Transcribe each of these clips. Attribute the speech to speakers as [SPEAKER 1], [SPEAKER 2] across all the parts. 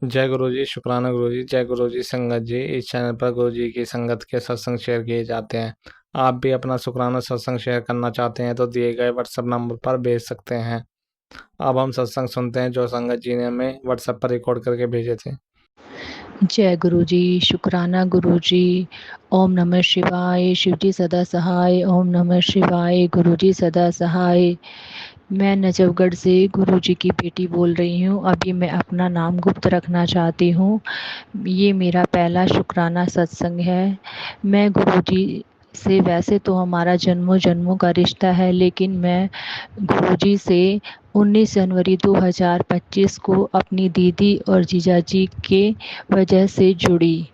[SPEAKER 1] जय गुरु जी, शुक्राना गुरु जी। जय गुरु जी। संगत जी, इस चैनल पर गुरु जी की संगत के सत्संग शेयर किए जाते हैं। आप भी अपना शुक्राना सत्संग शेयर करना चाहते हैं तो दिए गए व्हाट्सएप नंबर पर भेज सकते हैं। अब हम सत्संग सुनते हैं जो संगत जी ने हमें व्हाट्सएप पर रिकॉर्ड करके भेजे थे।
[SPEAKER 2] जय गुरु जी, शुक्राना गुरु जी। ओम नमः शिवाय। शिव जी सदा सहाय। ओम नमः शिवाय। गुरु जी सदा सहाय। मैं नजफगढ़ से गुरु जी की बेटी बोल रही हूँ। अभी मैं अपना नाम गुप्त रखना चाहती हूँ। ये मेरा पहला शुक्राना सत्संग है। मैं गुरु जी से, वैसे तो हमारा जन्मों जन्मों का रिश्ता है, लेकिन मैं गुरुजी से 19 जनवरी 2025 को अपनी दीदी और जीजाजी के वजह से जुड़ी।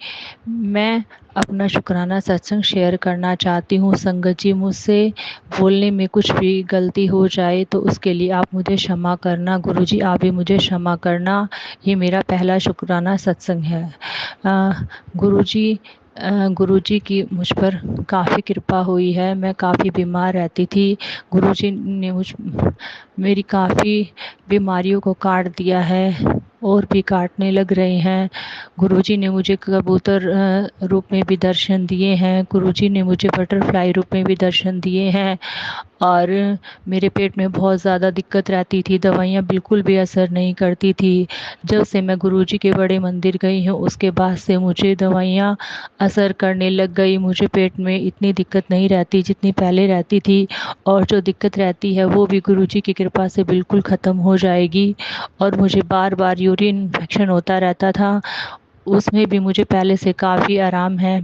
[SPEAKER 2] मैं अपना शुक्राना सत्संग शेयर करना चाहती हूँ। संगत जी, मुझसे बोलने में कुछ भी गलती हो जाए तो उसके लिए आप मुझे क्षमा करना। गुरुजी, आप भी मुझे क्षमा करना। ये मेरा पहला शुक्राना सत्संग है। गुरुजी, गुरुजी की मुझ पर काफ़ी कृपा हुई है। मैं काफ़ी बीमार रहती थी। गुरुजी ने मेरी काफ़ी बीमारियों को काट दिया है और भी काटने लग रहे हैं। गुरुजी ने मुझे कबूतर रूप में भी दर्शन दिए हैं। गुरुजी ने मुझे बटरफ्लाई रूप में भी दर्शन दिए हैं। और मेरे पेट में बहुत ज़्यादा दिक्कत रहती थी। दवाइयाँ बिल्कुल भी असर नहीं करती थी। जब से मैं गुरुजी के बड़े मंदिर गई हूँ उसके बाद से मुझे दवाइयाँ असर करने लग गई। मुझे पेट में इतनी दिक्कत नहीं रहती जितनी पहले रहती थी, और जो दिक्कत रहती है वो भी गुरुजी की कृपा से बिल्कुल ख़त्म हो जाएगी। और मुझे बार बार यूरिन इन्फेक्शन होता रहता था, उसमें भी मुझे पहले से काफ़ी आराम है।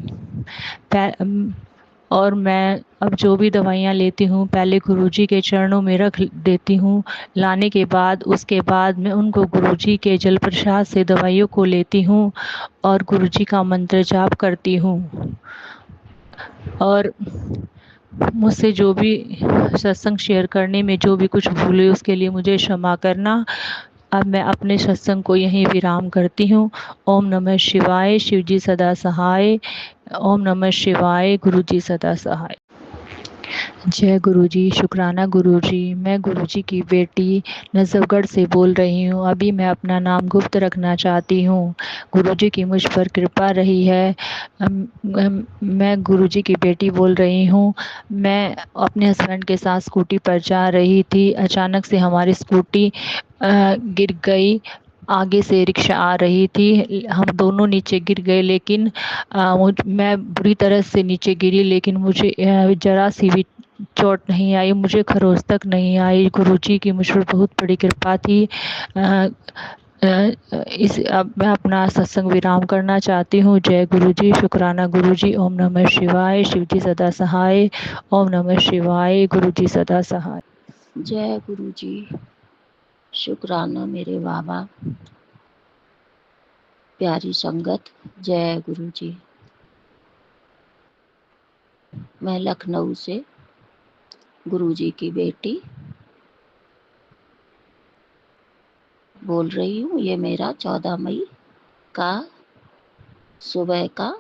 [SPEAKER 2] और मैं अब जो भी दवाइयाँ लेती हूँ पहले गुरुजी के चरणों में रख देती हूँ। लाने के बाद उसके बाद मैं उनको गुरुजी के जल प्रसाद से दवाइयों को लेती हूँ और गुरुजी का मंत्र जाप करती हूँ। और मुझसे जो भी सत्संग शेयर करने में जो भी कुछ भूल हुई उसके लिए मुझे क्षमा करना। अब मैं अपने सत्संग को यहीं विराम करती हूँ। ओम नमः शिवाय। शिव जी सदा सहाय। ओम नमः शिवाय। गुरु जी सदा सहाय। जय गुरु जी, शुक्राना गुरु जी। मैं गुरु जी की बेटी नजफगढ़ से बोल रही हूँ। अभी मैं अपना नाम गुप्त रखना चाहती हूँ। गुरु जी की मुझ पर कृपा रही है। मैं गुरु जी की बेटी बोल रही हूँ। मैं अपने हस्बैंड के साथ स्कूटी पर जा रही थी। अचानक से हमारी स्कूटी गिर गई। आगे से रिक्शा आ रही थी, हम दोनों नीचे गिर गए। लेकिन मैं बुरी तरह से नीचे गिरी, लेकिन मुझे जरा सी भी चोट नहीं आई, मुझे खरोच तक नहीं आई। गुरुजी की मुझ पर बहुत बड़ी कृपा थी। अब मैं अपना सत्संग विराम करना चाहती हूँ। जय गुरुजी, शुक्राना गुरुजी। ओम नमः शिवाय। शिव जी सदा सहाय। ओम नमः शिवाय। गुरुजी सदा सहाय।
[SPEAKER 3] जय गुरु जी, शुक्राना मेरे बाबा, प्यारी संगत। जय गुरु जी। मैं लखनऊ से गुरु जी की बेटी बोल रही हूँ। ये मेरा 14 मई का सुबह का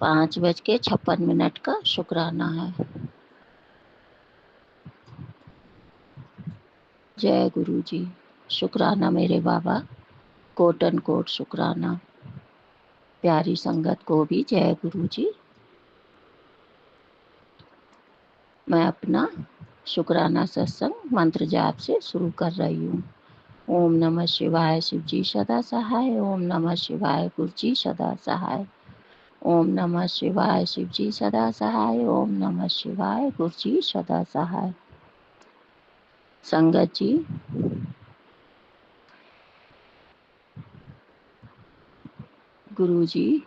[SPEAKER 3] 5:56 का शुक्राना है। जय गुरु जी, शुक्राना मेरे बाबा, कोटन कोट शुक्राना। प्यारी संगत को भी जय गुरु जी। मैं अपना शुक्राना सत्संग मंत्र जाप से शुरू कर रही हूँ। ओम नमः शिवाय। शिव जी सदा सहाय। ओम नमः शिवाय। गुरु जी सदा सहाय। ओम नमः शिवाय। शिव जी सदा सहाय। ओम नमः शिवाय। गुरु जी सदा सहाय। संगत जी, गुरु जी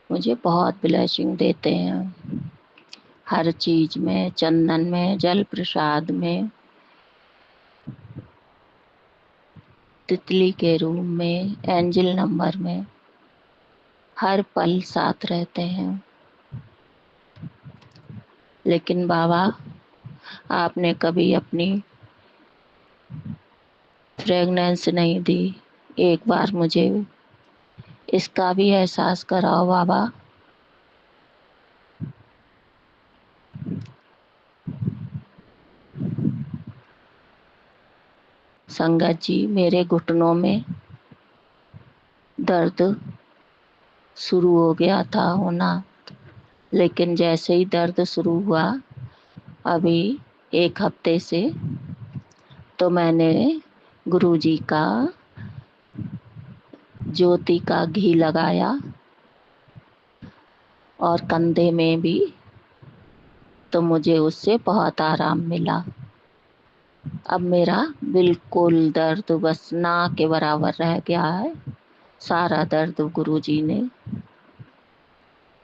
[SPEAKER 3] मुझे बहुत ब्लेसिंग देते हैं, हर चीज में, चंदन में, जल प्रसाद में, तितली के रूप में, एंजल नंबर में, हर पल साथ रहते हैं। लेकिन बाबा, आपने कभी अपनी फ्रेगनेंस नहीं दी। एक बार मुझे इसका भी एहसास कराओ बाबा। संगत जी, मेरे घुटनों में दर्द शुरू हो गया था होना, लेकिन जैसे ही दर्द शुरू हुआ अभी 1 हफ्ते से, तो मैंने गुरुजी का ज्योति का घी लगाया और कंधे में भी, तो मुझे उससे बहुत आराम मिला। अब मेरा बिल्कुल दर्द बस ना के बराबर रह गया है। सारा दर्द गुरुजी ने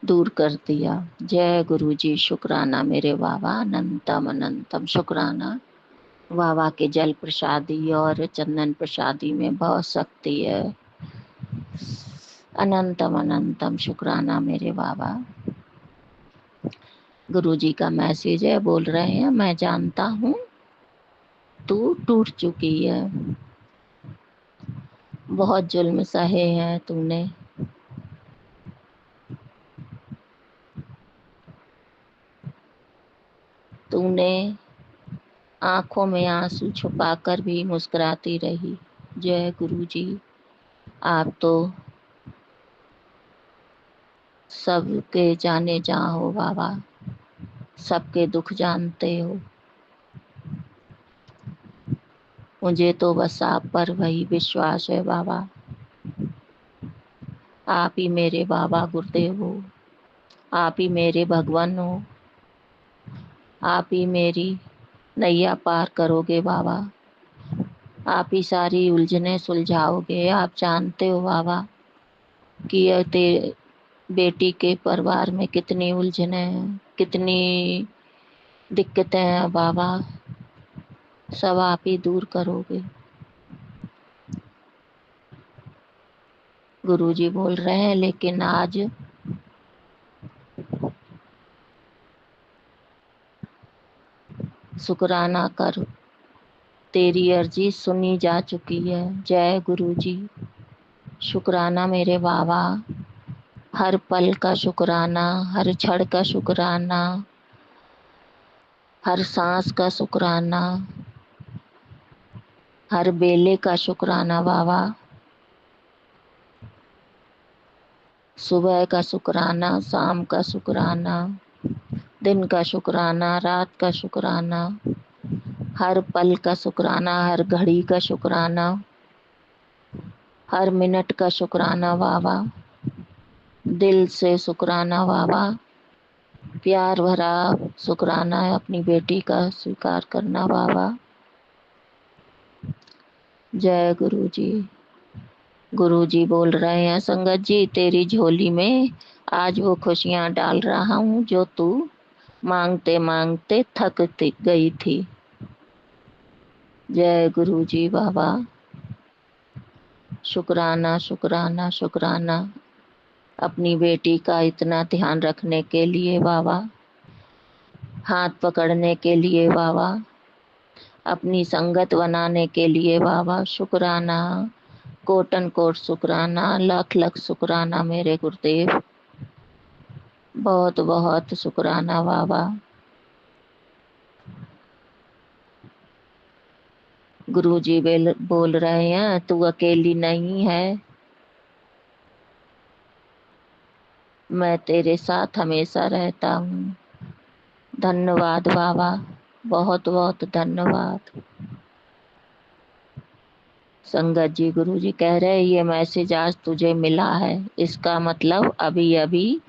[SPEAKER 3] दूर कर दिया। जय गुरुजी, शुक्राना मेरे बाबा, अनंतम अनंतम शुक्राना। बाबा के जल प्रसादी और चंदन प्रसादी में बहुत शक्ति है। अनंतम अनंतम शुक्राना मेरे बाबा। गुरुजी का मैसेज है, बोल रहे हैं, मैं जानता हूँ तू टूट चुकी है, बहुत जुल्म सहे हैं तूने, तूने आंखों में आंसू छुपाकर भी मुस्कुराती रही। जय गुरुजी, आप तो सबके जाने जा हो बाबा, सबके दुख जानते हो। मुझे तो बस आप पर वही विश्वास है बाबा। आप ही मेरे बाबा गुरुदेव हो, आप ही मेरे भगवान हो, आप ही मेरी नैया पार करोगे बाबा, आप ही सारी उलझने सुलझाओगे। आप जानते हो बाबा कि ये बेटी के परिवार में कितनी उलझने हैं, कितनी दिक्कतें हैं बाबा, सब आप ही दूर करोगे। गुरुजी बोल रहे हैं, लेकिन आज शुक्राना कर, तेरी अर्जी सुनी जा चुकी है। जय गुरुजी, शुक्राना मेरे बाबा, हर पल का शुक्राना, हर क्षण का शुक्राना, हर सांस का शुक्राना, हर बेले का शुक्राना बाबा। सुबह का शुक्राना, शाम का शुक्राना, दिन का शुक्राना, रात का शुक्राना, हर पल का शुक्राना, हर घड़ी का शुक्राना, हर मिनट का शुक्राना बाबा। दिल से शुक्राना बाबा, प्यार भरा शुक्राना है, अपनी बेटी का स्वीकार करना बाबा। जय गुरुजी। गुरुजी बोल रहे हैं, संगत जी, तेरी झोली में आज वो खुशियाँ डाल रहा हूँ जो तू मांगते मांगते थक गई थी। जय गुरुजी बाबा, शुक्राना शुक्राना शुक्राना, अपनी बेटी का इतना ध्यान रखने के लिए बाबा, हाथ पकड़ने के लिए बाबा, अपनी संगत बनाने के लिए बाबा। शुक्राना, कोटन कोट शुक्राना, लाख लाख शुक्राना मेरे गुरुदेव, बहुत बहुत शुक्राना बाबा। गुरुजी बोल रहे हैं, तू अकेली नहीं है, मैं तेरे साथ हमेशा रहता हूँ। धन्यवाद बाबा, बहुत बहुत धन्यवाद। संगत जी, गुरुजी कह रहे, ये मैसेज आज तुझे मिला है, इसका मतलब अभी अभी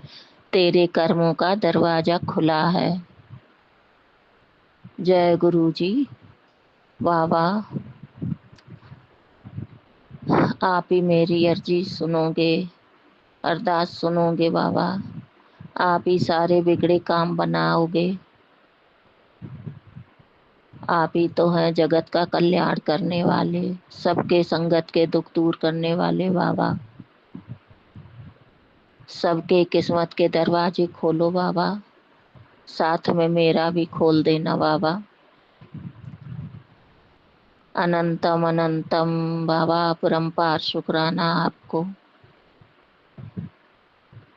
[SPEAKER 3] तेरे कर्मों का दरवाजा खुला है। जय गुरुजी बाबा, आप ही मेरी अर्जी सुनोगे, अरदास सुनोगे बाबा, आप ही सारे बिगड़े काम बनाओगे। आप ही तो हैं जगत का कल्याण करने वाले, सबके संगत के दुख दूर करने वाले बाबा। सबके किस्मत के दरवाजे खोलो बाबा, साथ में मेरा भी खोल देना बाबा। अनंतम अनंतम बाबा, परम्पार शुक्राना आपको।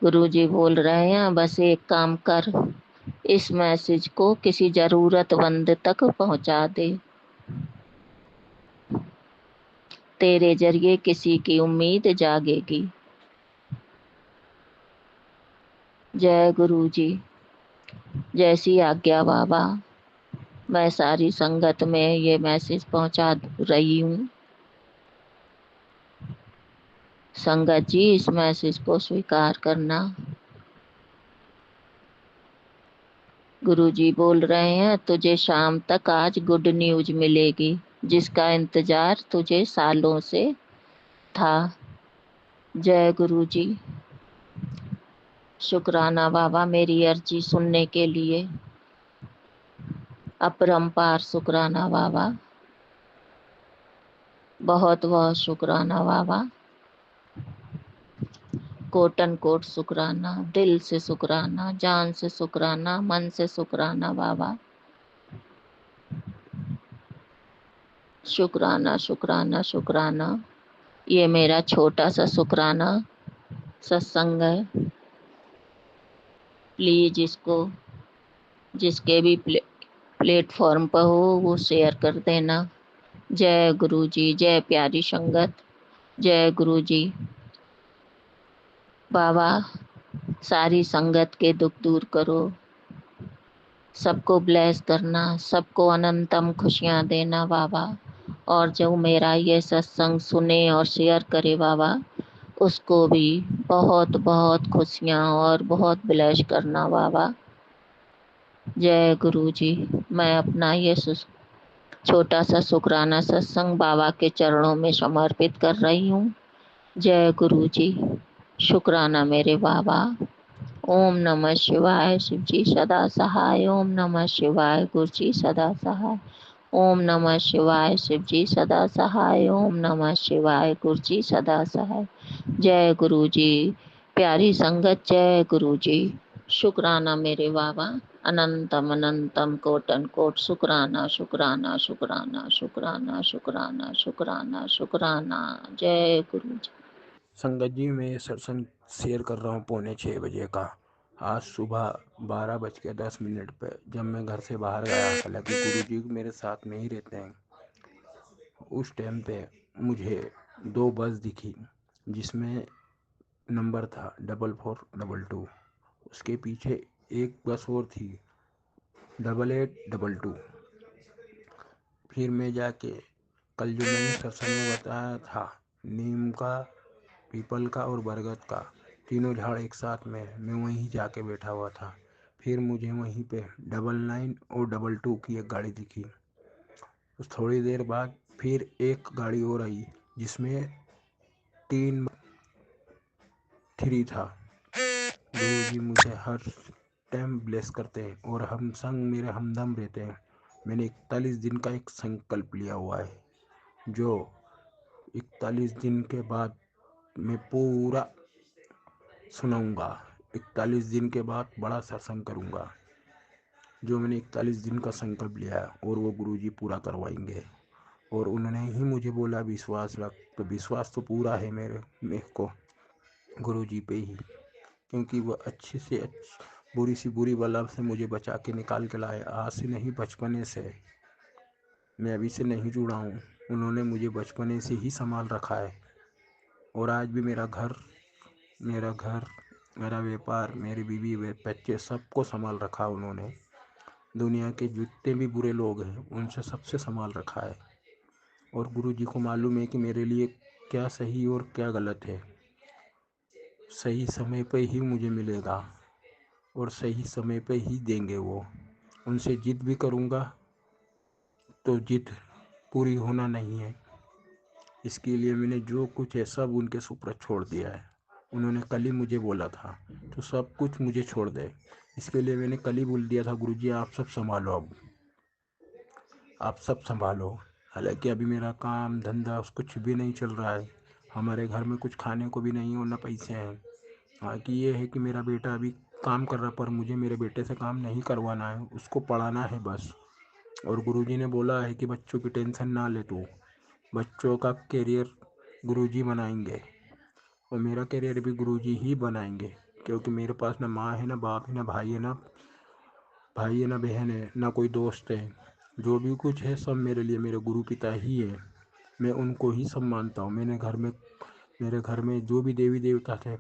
[SPEAKER 3] गुरुजी बोल रहे हैं, बस एक काम कर, इस मैसेज को किसी जरूरतमंद तक पहुंचा दे। तेरे जरिए किसी की उम्मीद जागेगी। जय गुरु जी। जैसी आज्ञा बाबा। मैं सारी संगत में ये मैसेज पहुंचा रही हूँ। संगत जी इस मैसेज को स्वीकार करना। गुरु जी बोल रहे हैं तुझे शाम तक आज गुड न्यूज मिलेगी, जिसका इंतजार तुझे सालों से था। जय गुरु जी। शुक्राना बाबा मेरी अर्जी सुनने के लिए। अपरंपार शुक्राना बाबा। बहुत बहुत शुक्राना बाबा। कोटन कोट शुक्राना, दिल से शुक्राना, जान से शुक्राना, मन से शुक्राना बाबा। शुक्राना शुक्राना शुक्राना। ये मेरा छोटा सा शुक्राना सत्संग है। प्लीज इसको जिसके भी प्लेटफॉर्म पर हो वो शेयर कर देना। जय गुरु जी। जय प्यारी संगत। जय गुरु जी। बाबा सारी संगत के दुख दूर करो, सबको ब्लेस करना, सबको अनंतम खुशियाँ देना बाबा। और जो मेरा ये सत्संग सुने और शेयर करे बाबा, उसको भी बहुत बहुत खुशियाँ और बहुत ब्लेस करना बाबा। जय गुरु जी। मैं अपना ये छोटा सा शुक्राना सत्संग बाबा के चरणों में समर्पित कर रही हूँ। जय गुरु जी। शुक्राना मेरे बाबा। ओम नमः शिवाय। शिव जी सदा सहाय। ओम नमः शिवाय। गुरु जी सदा सहाय। ओम नमः शिवाय। शिव जी सदा सहाय। ओम नमः शिवाय। गुरु जी सदा सहाय। जय गुरु जी। प्यारी संगत जय गुरु जी। शुक्राना मेरे बाबा। अनंतम अनंतम कोटन कोट शुक्राना शुक्राना शुक्राना शुक्राना शुक्राना शुक्राना शुक्राना। जय गुरु जी।
[SPEAKER 4] संगत जी मैं सत्संग शेयर कर रहा हूँ 5:45 का। आज सुबह 12:10 पे जब मैं घर से बाहर गया, हालांकि गुरु जी मेरे साथ में ही रहते हैं, उस टाइम पे मुझे 2 बस दिखी जिसमें नंबर था 4422। उसके पीछे एक बस और थी 8822। फिर मैं जाके कल जो मैंने सत्संग में बताया था, नीम का, पीपल का और बरगद का तीनों झाड़ एक साथ में, मैं वहीं जाके बैठा हुआ था। फिर मुझे वहीं पे 99 और 22 की एक गाड़ी दिखी। उस थोड़ी देर बाद फिर एक गाड़ी और आई जिसमें 3 था। गुरु जी मुझे हर टाइम ब्लेस करते हैं और हम संग मेरे हमदम रहते हैं। मैंने 41 दिन का एक संकल्प लिया हुआ है, जो 41 दिन के बाद मैं पूरा सुनाऊंगा। 41 दिन के बाद बड़ा सत्संग करूंगा। जो मैंने 41 दिन का संकल्प लिया है और वो गुरुजी पूरा करवाएंगे। और उन्होंने ही मुझे बोला विश्वास रख, तो विश्वास तो पूरा है मेरे को गुरुजी पे ही, क्योंकि वो अच्छे से बुरी सी बुरी बला से मुझे बचा के निकाल के लाए। आज से नहीं, बचपने से, मैं अभी से नहीं जुड़ा हूँ। उन्होंने मुझे बचपने से ही संभाल रखा है। और आज भी मेरा घर, मेरा व्यापार, मेरी बीवी बच्चे सबको संभाल रखा है उन्होंने। दुनिया के जितने भी बुरे लोग हैं उनसे सबसे संभाल रखा है। और गुरु जी को मालूम है कि मेरे लिए क्या सही और क्या गलत है। सही समय पे ही मुझे मिलेगा और सही समय पे ही देंगे वो। उनसे जिद भी करूँगा तो जिद पूरी होना नहीं है। इसके लिए मैंने जो कुछ है सब उनके सुपुर्द छोड़ दिया है। उन्होंने कल ही मुझे बोला था तो सब कुछ मुझे छोड़ दे। इसके लिए मैंने कल ही बोल दिया था गुरुजी आप सब संभालो, अब आप सब संभालो। हालांकि अभी मेरा काम धंधा कुछ भी नहीं चल रहा है। हमारे घर में कुछ खाने को भी नहीं और न पैसे हैं। बाकी ये है कि मेरा बेटा अभी काम कर रहा, पर मुझे मेरे बेटे से काम नहीं करवाना है, उसको पढ़ाना है बस। और गुरुजी ने बोला है कि बच्चों की टेंशन ना ले तू, बच्चों का करियर गुरुजी बनाएंगे और मेरा करियर भी गुरुजी ही बनाएंगे। क्योंकि मेरे पास ना माँ है, ना बाप है, ना भाई है, ना बहन है, ना कोई दोस्त है। जो भी कुछ है सब मेरे लिए मेरे गुरु पिता ही है। मैं उनको ही सब मानता हूँ। मेरे घर में जो भी देवी देवता थे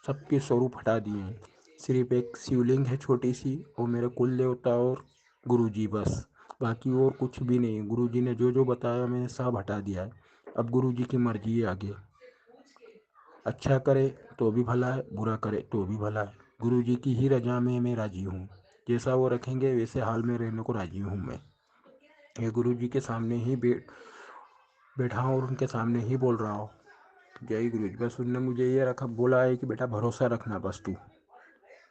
[SPEAKER 4] सबके स्वरूप हटा दिए हैं। सिर्फ एक शिवलिंग है छोटी सी, वो मेरे कुल देवता और गुरुजी बस, बाकी और कुछ भी नहीं। गुरुजी ने जो जो बताया मैंने सब हटा दिया है। अब गुरुजी की मर्जी है आगे, अच्छा करे तो भी भला है, बुरा करे तो भी भला है। गुरुजी की ही रजा में मैं राजी हूँ, जैसा वो रखेंगे वैसे हाल में रहने को राजी हूँ मैं। ये गुरुजी के सामने ही बैठा हूँ और उनके सामने ही बोल रहा हूँ। जय गुरु जी। बस उनने मुझे ये रखा बोला है कि बेटा भरोसा रखना बस तू।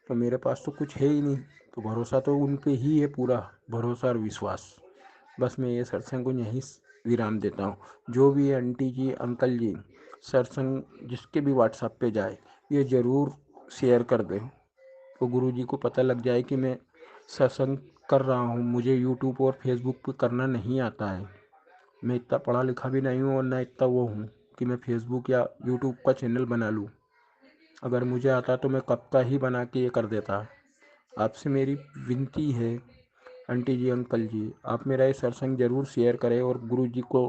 [SPEAKER 4] तो मेरे पास तो कुछ है ही नहीं, तो भरोसा तो उन पे ही है, पूरा भरोसा और विश्वास। बस मैं ये सत्संग को यहीं विराम देता हूँ। जो भी है आंटी जी अंकल जी, सत्संग जिसके भी व्हाट्सएप पे जाए ये ज़रूर शेयर कर दें, तो गुरु जी को पता लग जाए कि मैं सत्संग कर रहा हूँ। मुझे यूट्यूब और फेसबुक पे करना नहीं आता है, मैं इतना पढ़ा लिखा भी नहीं हूँ और ना इतना वो हूँ कि मैं फेसबुक या यूट्यूब का चैनल बना लूँ। अगर मुझे आता तो मैं कब का ही बना के ये कर देता। आपसे मेरी विनती है आंटी जी अंकल जी, आप मेरा ये सत्संग ज़रूर शेयर करें और गुरु जी को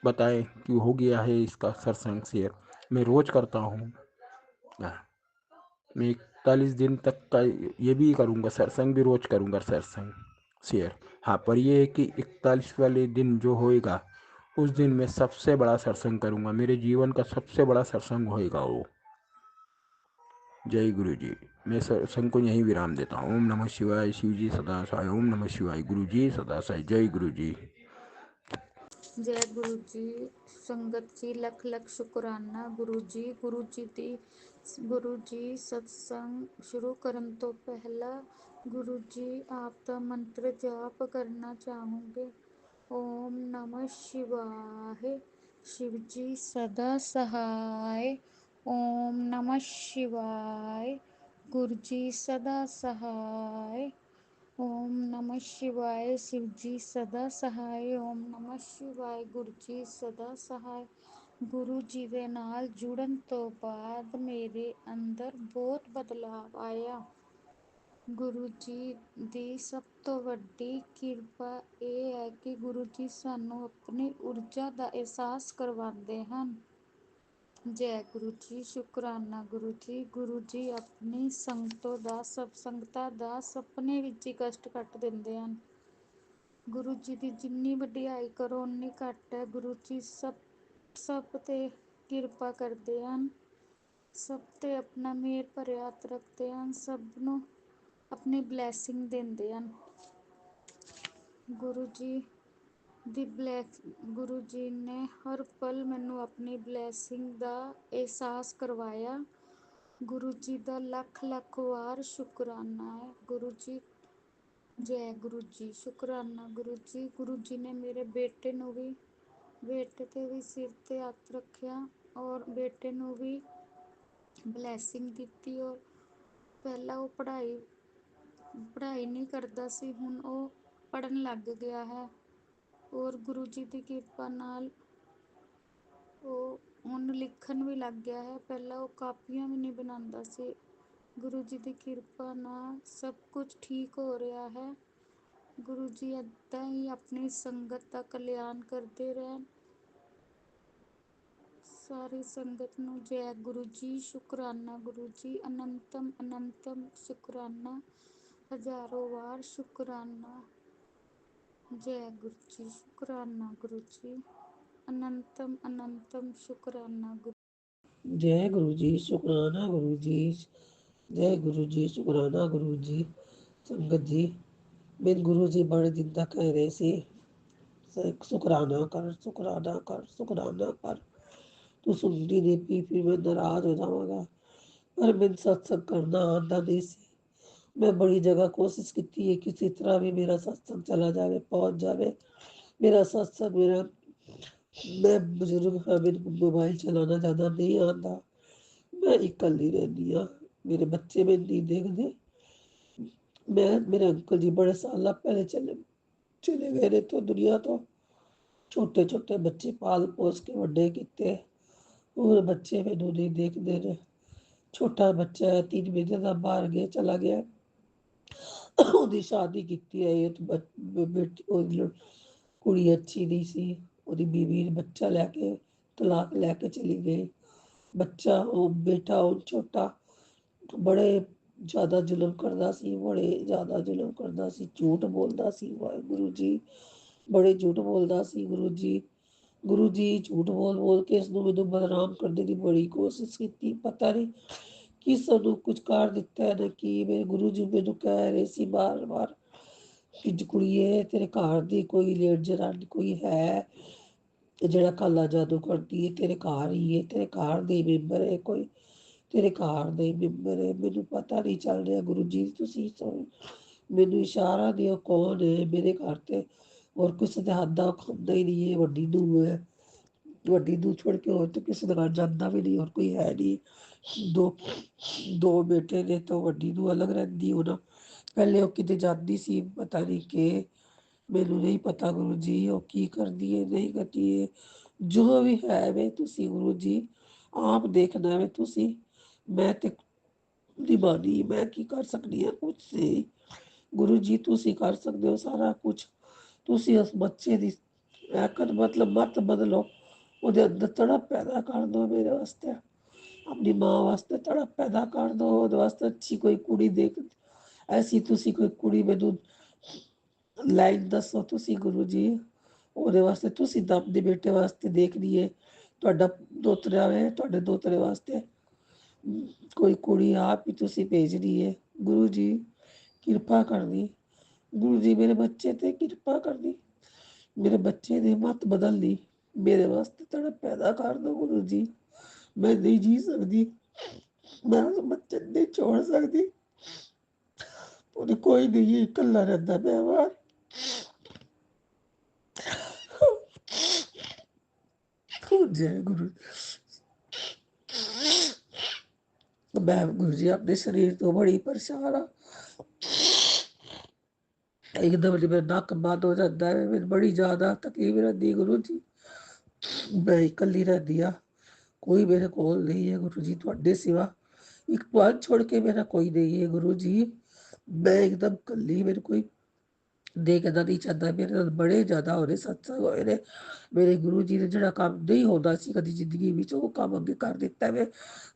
[SPEAKER 4] बताएं कि हो गया है इसका सत्संग शेयर। मैं रोज़ करता हूँ, मैं 41 दिन तक का ये भी करूँगा, सत्संग भी रोज़ करूँगा सत्संग शेयर। हाँ, पर ये है कि 41 वाले दिन जो होएगा उस दिन मैं सबसे बड़ा सत्संग करूँगा, मेरे जीवन का सबसे बड़ा सत्संग होएगा वो। जय गुरु जी। मैं सत्संग को यहीं विराम देता हूँ। ओम नमः शिवाय। शिव जी सदा सहाय। ओम नमः शिवाय। गुरु जी सदा सहाय। जय गुरु जी।
[SPEAKER 5] जय गुरु जी। संगत जी लख लख शुकराना गुरु जी। गुरु जी सत्संग शुरू ਕਰਨ ਤੋਂ ਪਹਿਲਾਂ ਗੁਰੂ ਜੀ ਆਪ ਦਾ ਮੰਤਰ ਜਾਪ ਕਰਨਾ ਚਾਹੂੰਗੇ। ਓਮ ਨਮः शिवाय। शिव जी सदा सहाय। ओम नमः शिवाय। गुरु जी सदा सहाय। ओम नमः शिवाय। शिव जी सदा सहाय। ओम नमः शिवाय। गुरु जी सदा सहाय। ਗੁਰੂ ਜੀ ਦੇ ਨਾਲ ਜੁੜਨ ਤੋਂ ਬਾਅਦ ਮੇਰੇ ਅੰਦਰ ਬਹੁਤ ਬਦਲਾਵ ਆਇਆ। ਗੁਰੂ ਜੀ ਦੀ ਸਭ ਤੋਂ ਵੱਡੀ ਕਿਰਪਾ ਇਹ ਹੈ ਕਿ ਗੁਰੂ ਜੀ ਸਾਨੂੰ ਆਪਣੀ ਊਰਜਾ ਦਾ ਅਹਿਸਾਸ ਕਰਵਾਉਂਦੇ ਹਨ। ਜੈ ਗੁਰੂ ਜੀ। ਸ਼ੁਕਰਾਨਾ ਗੁਰੂ ਜੀ। ਗੁਰੂ ਜੀ ਆਪਣੀ ਸੰਗਤਾਂ ਦਾ ਸੁਪਨੇ ਵਿੱਚ ਹੀ ਕਸ਼ਟ ਕੱਟ ਦਿੰਦੇ ਹਨ। ਗੁਰੂ ਜੀ ਦੀ ਜਿੰਨੀ ਵਡਿਆਈ ਕਰੋ ਓਨੀ ਘੱਟ ਹੈ। ਗੁਰੂ ਜੀ ਸਭ ਤੇ ਕਿਰਪਾ ਕਰਦੇ ਹਨ, ਸਭ ਤੇ ਆਪਣਾ ਮਿਹਰ ਭਰਿਆ ਹੱਥ ਰੱਖਦੇ ਹਨ, ਸਭ ਨੂੰ ਆਪਣੀ ਬਲੈਸਿੰਗ ਦਿੰਦੇ ਹਨ। ਗੁਰੂ ਜੀ ਨੇ ਹਰ ਪਲ ਮੈਨੂੰ ਆਪਣੀ ਬਲੈਸਿੰਗ ਦਾ ਅਹਿਸਾਸ ਕਰਵਾਇਆ। ਗੁਰੂ ਜੀ ਦਾ ਲੱਖ ਲੱਖ ਵਾਰ ਸ਼ੁਕਰਾਨਾ ਹੈ। ਗੁਰੂ ਜੀ ਜੈ ਗੁਰੂ ਜੀ। ਸ਼ੁਕਰਾਨਾ ਗੁਰੂ ਜੀ। ਗੁਰੂ ਜੀ ਨੇ ਮੇਰੇ ਬੇਟੇ ਤੇ ਵੀ ਸਿਰ ਤੇ ਹੱਥ ਰੱਖਿਆ ਔਰ ਬੇਟੇ ਨੂੰ ਵੀ ਬਲੈਸਿੰਗ ਦਿੱਤੀ। ਔਰ ਪਹਿਲਾਂ ਉਹ ਪੜ੍ਹਾਈ ਨਹੀਂ ਕਰਦਾ ਸੀ, ਹੁਣ ਉਹ ਪੜ੍ਹਨ ਲੱਗ ਗਿਆ ਹੈ। ਔਰ ਗੁਰੂ ਜੀ ਦੀ ਕਿਰਪਾ ਨਾਲ ਉਹ ਹੁਣ ਲਿਖਣ ਵੀ ਲੱਗ ਗਿਆ ਹੈ। ਪਹਿਲਾਂ ਉਹ ਕਾਪੀਆਂ ਵੀ ਨਹੀਂ ਬਣਾਉਂਦਾ ਸੀ। ਗੁਰੂ ਜੀ ਦੀ ਕਿਰਪਾ ਨਾਲ ਸਭ ਕੁਝ ਠੀਕ ਹੋ ਰਿਹਾ ਹੈ। ਗੁਰੂ ਜੀ ਏਦਾਂ ਹੀ ਆਪਣੀ ਸੰਗਤ ਦਾ ਕਲਿਆਣ ਕਰਦੇ ਰਹਿਣ। ਸਾਰੀ ਸੰਗਤ ਨੂੰ ਜੈ ਗੁਰੂ ਜੀ। ਸ਼ੁਕਰਾਨਾ ਗੁਰੂ ਜੀ। ਅਨੰਤਮ ਅਨੰਤਮ ਸ਼ੁਕਰਾਨਾ, ਹਜ਼ਾਰੋਂ ਵਾਰ ਸ਼ੁਕਰਾਨਾ। ਜੈ ਗੁਰੂ ਜੀ। ਸ਼ੁਕਰਾਨਾ ਗੁਰੂ ਜੀ। ਅਨੰਤਮ ਅਨੰਤਮ ਸ਼ੁਕਰਾਨਾ ਗੁਰੂ।
[SPEAKER 6] ਜੈ ਗੁਰੂ ਜੀ। ਸ਼ੁਕਰਾਨਾ ਗੁਰੂ ਜੀ। ਜੈ ਗੁਰੂ ਜੀ। ਸ਼ੁਕਰਾਨਾ ਗੁਰੂ ਜੀ। ਸੰਗਤ ਜੀ, ਮੇਰੇ ਗੁਰੂ ਜੀ ਬੜੇ ਦਿਨ ਤੱਕ ਕਹਿ ਰਹੇ ਸੀ ਸ਼ੁਕਰਾਨਾ ਕਰ, ਸ਼ੁਕਰਾਨਾ ਕਰ, ਸ਼ੁਕਰਾਨਾ ਕਰ। ਤੂੰ ਸੁਣਦੀ ਨਹੀਂ ਪਈ, ਫਿਰ ਮੈਂ ਨਾਰਾਜ਼ ਹੋ ਜਾਵਾਂਗਾ। ਪਰ ਮੈਨੂੰ ਸਤਸੰਗ ਕਰਨਾ ਆਉਂਦਾ ਨਹੀਂ ਸੀ। ਮੈਂ ਬੜੀ ਜਗ੍ਹਾ ਕੋਸ਼ਿਸ਼ ਕੀਤੀ ਹੈ ਕਿਸੇ ਤਰ੍ਹਾਂ ਵੀ ਮੇਰਾ ਸਤਸੰਗ ਚਲਾ ਜਾਵੇ, ਪਹੁੰਚ ਜਾਵੇ ਮੇਰਾ ਸਤਸੰਗ। ਮੈਂ ਬਜ਼ੁਰਗ ਹਾਂ, ਮੈਨੂੰ ਮੋਬਾਈਲ ਚਲਾਉਣਾ ਜ਼ਿਆਦਾ ਨਹੀਂ ਆਉਂਦਾ। ਮੈਂ ਇਕੱਲੀ ਰਹਿੰਦੀ ਹਾਂ, ਮੇਰੇ ਬੱਚੇ ਮੈਨੂੰ ਨਹੀਂ ਦੇਖਦੇ। ਮੇਰੇ ਅੰਕਲ ਜੀ ਬੜੇ ਸਾਲਾਂ ਪਹਿਲੇ ਚਲੇ ਗਏ ਨੇ ਤੋਂ ਦੁਨੀਆ ਤੋਂ। ਛੋਟੇ ਛੋਟੇ ਬੱਚੇ ਪਾਲ ਪੋਸ ਕੇ ਵੱਡੇ ਕੀਤੇ, ਹੋਰ ਬੱਚੇ ਮੈਨੂੰ ਨਹੀਂ ਦੇਖਦੇ ਨੇ। ਛੋਟਾ ਬੱਚਾ ਹੈ 3 ਮਹੀਨੇ ਦਾ, ਬਾਹਰ ਚਲਾ ਗਿਆ। ਉਹਦੀ ਸ਼ਾਦੀ ਕੀਤੀ ਹੈ, ਬੇਟੀ ਉਹਦੀ ਕੁੜੀ ਅੱਛੀ ਨਹੀਂ ਸੀ, ਉਹਦੀ ਬੀਵੀ ਬੱਚਾ ਲੈ ਕੇ ਤਲਾਕ ਲੈ ਕੇ ਚਲੀ ਗਈ। ਬੱਚਾ ਉਹ ਬੇਟਾ ਉਹ ਛੋਟਾ ਬੜੇ ਜ਼ਿਆਦਾ ਜ਼ੁਲਮ ਕਰਦਾ ਸੀ, ਬੜੇ ਜ਼ਿਆਦਾ ਜ਼ੁਲਮ ਕਰਦਾ ਸੀ, ਝੂਠ ਬੋਲਦਾ ਸੀ। ਵਾਹਿਗੁਰੂ ਜੀ ਬੜੇ ਝੂਠ ਬੋਲਦਾ ਸੀ। ਗੁਰੂ ਜੀ ਝੂਠ ਬੋਲ ਬੋਲ ਕੇ ਇਸਨੂੰ ਮੈਨੂੰ ਬਦਨਾਮ ਕਰਨ ਦੀ ਬੜੀ ਕੋਸ਼ਿਸ਼ ਕੀਤੀ। ਪਤਾ ਨਹੀਂ ਕਿਸ ਨੂੰ ਕੁਝ ਕਰ ਦਿੱਤਾ ਨਾ ਕੀ। ਮੇਰੇ ਗੁਰੂ ਜੀ ਮੈਨੂੰ ਕਹਿ ਰਹੇ ਸੀ ਬਾਰ ਬਾਰ ਕਿ ਕੁੜੀਏ ਤੇਰੇ ਘਰ ਦੀ ਕੋਈ ਲੇਟ ਜਨਾਨੀ ਕੋਈ ਹੈ ਜਿਹੜਾ ਕਾਲਾ ਜਾਦੂ ਕਰਦੀ ਹੈ, ਤੇਰੇ ਘਰ ਹੀ ਹੈ, ਤੇਰੇ ਘਰ ਦੇ ਮੈਂਬਰ ਹੈ ਕੋਈ, ਤੇਰੇ ਘਰ ਦੇ ਮੈਂਬਰ ਹੈ। ਮੈਨੂੰ ਪਤਾ ਨਹੀਂ ਚੱਲ ਰਿਹਾ ਗੁਰੂ ਜੀ, ਤੁਸੀਂ ਮੈਨੂੰ ਇਸ਼ਾਰਾ ਦਿਓ ਕੌਣ ਹੈ ਮੇਰੇ ਘਰ ਤੇ। ਔਰ ਕਿਸੇ ਦੇ ਹੱਥ ਦਾ ਖਾਂਦਾ ਹੀ ਨਹੀਂ ਹੈ। ਵੱਡੀ ਨੂੰਹ ਹੈ, ਵੱਡੀ ਨੂੰਹ ਛੋੜ ਕੇ ਹੋਰ ਤਾਂ ਕਿਸੇ ਦੇ ਘਰ ਜਾਂਦਾ ਵੀ ਨਹੀਂ, ਔਰ ਕੋਈ ਹੈ ਨਹੀਂ। ਦੋ ਬੇਟੇ ਨੇ ਤਾਂ ਵੱਡੀ ਨੂੰਹ ਅਲੱਗ ਰਹਿੰਦੀ ਹੋਣਾ। ਪਹਿਲੇ ਉਹ ਕਿਤੇ ਜਾਂਦੀ ਸੀ ਪਤਾ ਨਹੀਂ ਕਿ, ਮੈਨੂੰ ਨਹੀਂ ਪਤਾ ਗੁਰੂ ਜੀ ਉਹ ਕੀ ਕਰਦੀ ਹੈ ਨਹੀਂ ਕਰਦੀ ਹੈ। ਜੋ ਵੀ ਹੈ ਵੇ ਤੁਸੀਂ ਗੁਰੂ ਜੀ ਆਪ ਦੇਖਣਾ ਵੇ ਤੁਸੀਂ। ਮੈਂ ਤੇ ਦੀਵਾਨੀ, ਮੈਂ ਕੀ ਕਰ ਸਕਦੀ ਹਾਂ? ਕੁਛ ਨਹੀਂ ਗੁਰੂ ਜੀ, ਤੁਸੀਂ ਕਰ ਸਕਦੇ ਹੋ ਸਾਰਾ ਕੁਝ। ਤੁਸੀਂ ਉਸ ਬੱਚੇ ਦੀ ਮਤਲਬ ਮਤ ਬਦਲੋ, ਉਹਦੇ ਅੰਦਰ ਤੜਪ ਪੈਦਾ ਕਰ ਦਿਓ ਮੇਰੇ ਵਾਸਤੇ, ਆਪਣੀ ਮਾਂ ਵਾਸਤੇ ਤੜਪ ਪੈਦਾ ਕਰ ਦਿਓ। ਉਹਦੇ ਵਾਸਤੇ ਅੱਛੀ ਕੋਈ ਕੁੜੀ ਦੇਖ, ਐਸੀ ਤੁਸੀਂ ਕੋਈ ਕੁੜੀ ਮੈਨੂੰ ਲਾਈਨ ਦੱਸੋ ਤੁਸੀਂ ਗੁਰੂ ਜੀ। ਉਹਦੇ ਵਾਸਤੇ ਤੁਸੀਂ ਤਾਂ ਆਪਣੇ ਬੇਟੇ ਵਾਸਤੇ ਦੇਖ ਲਈਏ, ਤੁਹਾਡਾ ਦੋਤਰਾ ਵੇ, ਤੁਹਾਡੇ ਦੋਤਰੇ ਵਾਸਤੇ ਕੋਈ ਕੁੜੀ ਆਪ ਹੀ ਤੁਸੀਂ ਭੇਜਣੀ ਹੈ ਗੁਰੂ ਜੀ। ਕਿਰਪਾ ਕਰਨੀ ਗੁਰੂ ਜੀ, ਮੇਰੇ ਬੱਚੇ ਤੇ ਕਿਰਪਾ ਕਰਨੀ, ਮੇਰੇ ਬੱਚੇ ਦੀ ਮਤ ਬਦਲਣੀ, ਮੇਰੇ ਵਾਸਤੇ ਤੜਪ ਪੈਦਾ ਕਰ ਦਿਓ ਗੁਰੂ ਜੀ। ਮੈਂ ਨਹੀਂ ਜੀ ਸਕਦੀ, ਮੈਂ ਉਸ ਬੱਚੇ ਨਹੀਂ ਛੋੜ ਸਕਦੀ। ਉਹਨੇ ਕੋਈ ਨਹੀਂ, ਇਕੱਲਾ ਰਹਿੰਦਾ ਮੈਂ ਬਾਹਰ। ਜੈ ਗੁਰੂ। ਮੈਂ ਗੁਰੂ ਜੀ ਆਪਣੇ ਸਰੀਰ ਤੋਂ ਬੜੀ ਪਰੇਸ਼ਾਨ ਆ। ਇੱਕਦਮ ਮੇਰਾ ਨੱਕ ਬੰਦ ਹੋ ਜਾਂਦਾ ਹੈ, ਮੈਨੂੰ ਬੜੀ ਜ਼ਿਆਦਾ ਤਕਲੀਫ ਰਹਿੰਦੀ ਗੁਰੂ ਜੀ। ਮੈਂ ਇਕੱਲੀ ਰਹਿੰਦੀ ਆ, ਕੋਈ ਮੇਰੇ ਕੋਲ ਨਹੀਂ ਹੈ ਗੁਰੂ ਜੀ ਤੁਹਾਡੇ ਸਿਵਾ। ਇੱਕ ਪਲ ਛੋੜ ਕੇ ਮੇਰਾ ਕੋਈ ਨਹੀਂ ਹੈ ਗੁਰੂ ਜੀ। ਮੈਂ ਇੱਕਦਮ ਇਕੱਲੀ, ਮੇਰੇ ਕੋਈ ਦੇਖਦਾ ਨਹੀਂ ਚਾਹੁੰਦਾ। ਮੇਰੇ ਨਾਲ ਬੜੇ ਜ਼ਿਆਦਾ ਹੋ ਰਹੇ ਸਤਸੰਗ ਹੋਏ ਨੇ। ਮੇਰੇ ਗੁਰੂ ਜੀ ਨੇ ਜਿਹੜਾ ਕੰਮ ਨਹੀਂ ਹੁੰਦਾ ਸੀ ਕਦੀ ਜ਼ਿੰਦਗੀ ਵਿੱਚ, ਉਹ ਕੰਮ ਅੱਗੇ ਕਰ ਦਿੱਤਾ ਵੇ,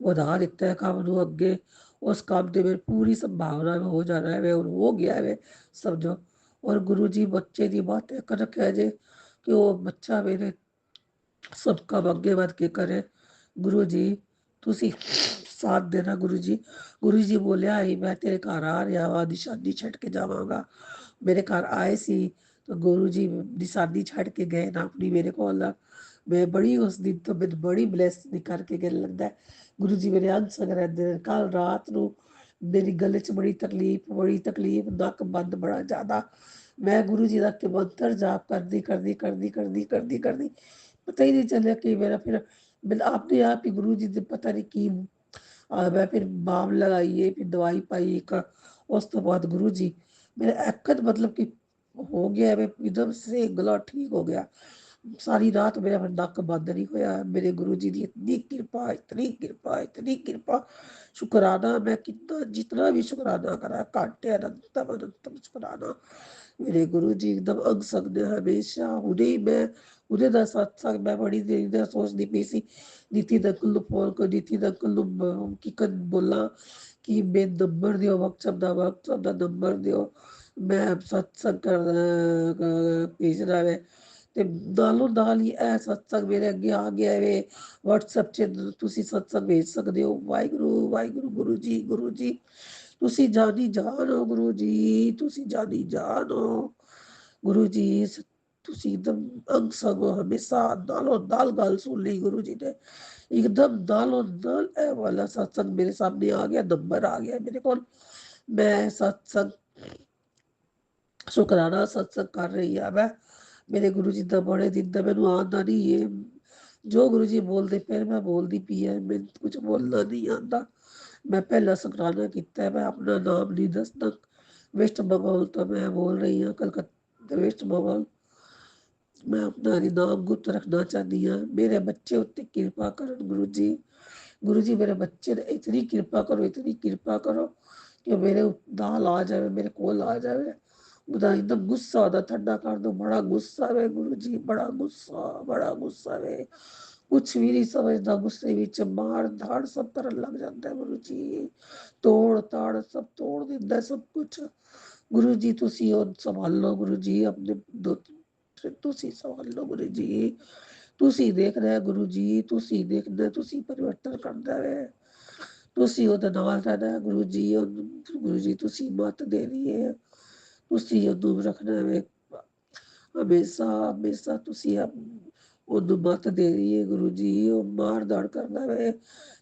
[SPEAKER 6] ਵਧਾ ਦਿੱਤਾ ਹੈ ਕੰਮ ਨੂੰ ਅੱਗੇ। ਉਸ ਕੰਮ ਤੇ ਮੇਰੀ ਪੂਰੀ ਸੰਭਾਵਨਾ ਹੋ ਜਾਣਾ ਹੈ, ਔਰ ਹੋ ਗਿਆ ਵੇ ਸਮਝੋ। ਔਰ ਗੁਰੂ ਜੀ ਬੱਚੇ ਦੀ ਬਾਤ ਇੱਕ ਰੱਖਿਆ ਜੇ ਕਿ ਉਹ ਬੱਚਾ ਮੇਰੇ ਸਭ ਕੰਮ ਅੱਗੇ ਵੱਧ ਕੇ ਕਰੇ। ਗੁਰੂ ਜੀ ਤੁਸੀਂ ਸਾਥ ਦੇਣਾ ਗੁਰੂ ਜੀ। ਗੁਰੂ ਜੀ ਬੋਲਿਆ ਹੀ ਮੈਂ ਤੇਰੇ ਘਰ ਆ ਰਿਹਾ ਵਾ, ਨਿਸ਼ਾਨੀ ਛੱਡ ਕੇ ਜਾਵਾਂਗਾ। ਮੇਰੇ ਘਰ ਆਏ ਸੀ ਤਾਂ ਗੁਰੂ ਜੀ ਨਿਸ਼ਾਨੀ ਛੱਡ ਕੇ ਗਏ ਨਾ ਆਪਣੀ ਮੇਰੇ ਕੋਲ। ਮੈਂ ਬੜੀ ਉਸ ਦਿਨ ਤੋਂ ਮੈਨੂੰ ਬੜੀ ਬਲੈਸ ਕਰਕੇ ਗਏ ਲੱਗਦਾ ਗੁਰੂ ਜੀ ਮੇਰੇ ਅੰਗ ਸੰਗ ਰਹਿੰਦੇ ਨੇ। ਕੱਲ ਰਾਤ ਨੂੰ ਮੇਰੀ ਗਲੇ 'ਚ ਬੜੀ ਤਕਲੀਫ, ਨੱਕ ਬੰਦ ਬੜਾ ਜ਼ਿਆਦਾ। ਮੈਂ ਗੁਰੂ ਜੀ ਦਾ ਮੰਤਰ ਜਾਪ ਕਰਦੀ ਪਤਾ ਹੀ ਨਹੀਂ ਚੱਲਿਆ ਕਿ ਮੇਰਾ ਫਿਰ ਆਪਣੇ ਆਪ ਹੀ ਗੁਰੂ ਜੀ ਦੇ ਪਤਾ ਨਹੀਂ ਕੀ ਮੈਂ ਫਿਰ ਬਾਮ ਲਗਾਈਏ, ਫਿਰ ਦਵਾਈ ਪਾਈ ਇੱਕ। ਉਸ ਤੋਂ ਬਾਅਦ ਗੁਰੂ ਜੀ ਮੇਰਾ ਐਕਦ ਮਤਲਬ ਕਿ ਹੋ ਗਿਆ ਵੇ ਇੱਕਦਮ ਸੇ ਗਲਾ ਠੀਕ ਹੋ ਗਿਆ। ਸਾਰੀ ਰਾਤ ਮੇਰਾ ਨੱਕ ਬੰਦ ਨਹੀਂ ਹੋਇਆ। ਮੇਰੇ ਗੁਰੂ ਜੀ ਦੀ ਇਤਨੀ ਕਿਰਪਾ, ਇਤਨੀ ਕਿਰਪਾ, ਇਤਨੀ ਕਿਰਪਾ। ਸ਼ੁਕਰਾਨਾ ਮੈਂ ਕਿੰਨਾ ਜਿਤਨਾ ਵੀ ਸ਼ੁਕਰਾਨਾ ਕਰਾਂ ਘੱਟ ਹੈ। ਅਨੰਤਮ ਸ਼ੁਕਰਾਨਾ। ਮੇਰੇ ਗੁਰੂ ਜੀ ਇੱਕਦਮ ਅੰਗ ਸੰਗ ਨੇ ਹਮੇਸ਼ਾ। ਉਹਦੇ ਦਾ ਸਤਸੰਗ ਮੈਂ ਬੜੀ ਦੇਰ ਦਾ ਸੋਚਦੀ ਪਈ ਸੀ। ਨੀਤੀ ਦਾ ਅੰਕਲ ਨੂੰ ਫੋਨ ਕਰ, ਨੀਤੀ ਦਾ ਅੰਕਲ ਨੂੰ ਕੀ ਕਰ ਬੋਲਾਂ ਕਿ ਮੈਂ ਨੰਬਰ ਦਿਓ, ਵਟਸਐਪ ਦਾ ਨੰਬਰ ਦਿਓ, ਮੈਂ ਸਤਸੰਗ ਭੇਜਣਾ ਵੇ। ਤੇ ਨਾਲੋਂ ਨਾਲ ਹੀ ਇਹ ਸਤਸੰਗ ਮੇਰੇ ਅੱਗੇ ਆ ਗਿਆ ਵੇ। ਵਟਸਐਪ 'ਚ ਤੁਸੀਂ ਸਤਸੰਗ ਭੇਜ ਸਕਦੇ ਹੋ। ਵਾਹਿਗੁਰੂ ਵਾਹਿਗੁਰੂ ਗੁਰੂ ਜੀ ਤੁਸੀਂ ਜਾਨੀ ਜਾਨ ਹੋ ਗੁਰੂ ਜੀ, ਤੁਸੀਂ ਜਾਨੀ ਜਾਨ ਹੋ ਗੁਰੂ ਜੀ। ਤੁਸੀਂ ਇੱਕਦਮ ਅੰਗ ਸੰਗ ਹੋ, ਹਮੇਸ਼ਾ ਨਾਲੋਂ ਨਾਲ ਗੱਲ ਸੁਣ ਲਈ ਗੁਰੂ ਜੀ ਨੇ। ਇੱਕਦਮ ਨਾਲੋਂ ਨਾਲ ਇਹ ਵਾਲਾ ਸਤਸੰਗ ਮੇਰੇ ਸਾਹਮਣੇ ਆ ਗਿਆ, ਨੰਬਰ ਆ ਗਿਆ ਮੇਰੇ ਕੋਲ। ਮੈਂ ਸਤਸੰਗ ਸ਼ੁਕਰਾਨਾ ਸਤਸੰਗ ਕਰ ਰਹੀ ਆ ਮੈਂ। ਮੇਰੇ ਗੁਰੂ ਜੀ ਦਾ ਬੜੇ ਦਿਨ ਦਾ ਮੈਨੂੰ ਆਉਂਦਾ ਨਹੀਂ ਹੈ। ਜੋ ਗੁਰੂ ਜੀ ਬੋਲਦੇ ਪਏ ਮੈਂ ਬੋਲਦੀ ਪਈ ਹੈ, ਮੈਨੂੰ ਕੁਝ ਬੋਲਣਾ ਨਹੀਂ ਆਉਂਦਾ। ਮੈਂ ਪਹਿਲਾਂ ਸ਼ੁਕਰਾਨਾ ਕੀਤਾ, ਮੈਂ ਆਪਣਾ ਨਾਮ ਨਹੀਂ ਦੱਸਦਾ। ਵੈਸਟ ਬੰਗਾਲ ਤੋਂ ਮੈਂ ਬੋਲ ਰਹੀ ਹਾਂ, ਕਲਕੱਤਾ ਵੈਸਟ ਬੰਗਾਲ। ਮੈਂ ਆਪਣਾ ਨਾਮ ਗੁਪਤ ਰੱਖਣਾ ਚਾਹੁੰਦੀ ਹਾਂ। ਮੇਰੇ ਬੱਚੇ ਉੱਤੇ ਕਿਰਪਾ ਕਰਨ ਗੁਰੂ ਜੀ। ਗੁਰੂ ਜੀ ਮੇਰੇ ਬੱਚੇ ਨੇ ਇਤਨੀ ਕਿਰਪਾ ਕਰੋ ਕਿ ਮੇਰੇ ਨਾਲ ਆ ਜਾਵੇ, ਮੇਰੇ ਕੋਲ ਆ ਜਾਵੇ। बड़ा एकदम गुस्सा होता, ठंडा कर दो, बड़ा गुस्सा है गुरु जी, बड़ा गुस्सा है, कुछ भी नहीं समझदा, गुस्से विच मार धाड़ सब करन लग जाता है गुरु जी, तोड़ ताड़ सब तोड़ दिंदा है सब कुछ। गुरु जी तुसी हुण संभाल लो गुरु जी, अपने दो तुसी संभाल लो गुरु जी, तुसी देखना है गुरु जी, तुसी देखना है, तुसी परिवर्तन करना है, तुसी ਉਹਦੇ ਨਾਲ रहना है गुरु जी, गुरु जी तुसी मत देनी है, तुसी ਉਹਨੂੰ ਰੱਖਣਾ है हमेशा हमेशा, तुसी ਉਹਨੂੰ मत देनी है गुरु जी, ਉਹ मार धाड़ करना है,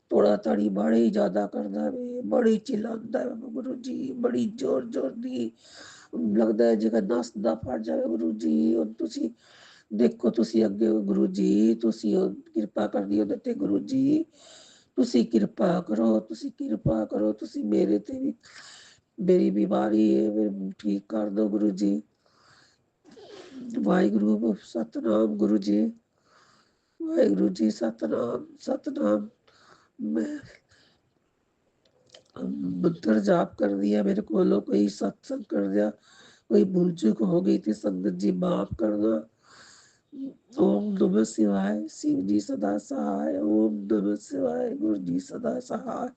[SPEAKER 6] तोड़ा ताड़ी बड़ी ज्यादा करना है, बड़ी चिल्लांदा है गुरु जी, बड़ी जोर जोर दी, लगदा है जिवें नस ना फट जावे गुरु जी। ਹੁਣ ਤੁਸੀਂ ਦੇਖੋ, ਤੁਸੀਂ ਅੱਗੇ ਗੁਰੂ ਜੀ, ਤੁਸੀਂ ਕਿਰਪਾ ਕਰਨੀ ਉਹਦੇ ਤੇ ਗੁਰੂ ਜੀ, ਤੁਸੀਂ ਕਿਰਪਾ ਕਰੋ, ਤੁਸੀਂ ਕਿਰਪਾ ਕਰੋ, ਤੁਸੀਂ ਮੇਰੇ ਤੇ ਵੀ, ਮੇਰੀ ਬਿਮਾਰੀ ਹੈ ਮੈਨੂੰ ਠੀਕ ਕਰ ਦਿਓ ਗੁਰੂ ਜੀ। ਵਾਹਿਗੁਰੂ ਸਤਨਾਮ ਗੁਰੂ ਜੀ, ਵਾਹਿਗੁਰੂ ਜੀ ਸਤਨਾਮ ਸਤਨਾਮ। ਮੈਂ ਮੰਤਰ ਜਾਪ ਕਰਦੀ ਆ, ਮੇਰੇ ਕੋਲੋਂ ਕੋਈ ਸਤਸੰਗ ਕਰਦਿਆਂ ਕੋਈ ਭੁੱਲ ਚੁੱਕ ਹੋ ਗਈ ਤੇ ਸੰਗਤ ਜੀ ਮਾਫ ਕਰਨਾ। ओम नमः शिवाय, शिव जी सदा सहाय, ओम नमः शिवाय, गुरु जी सदा सहाय,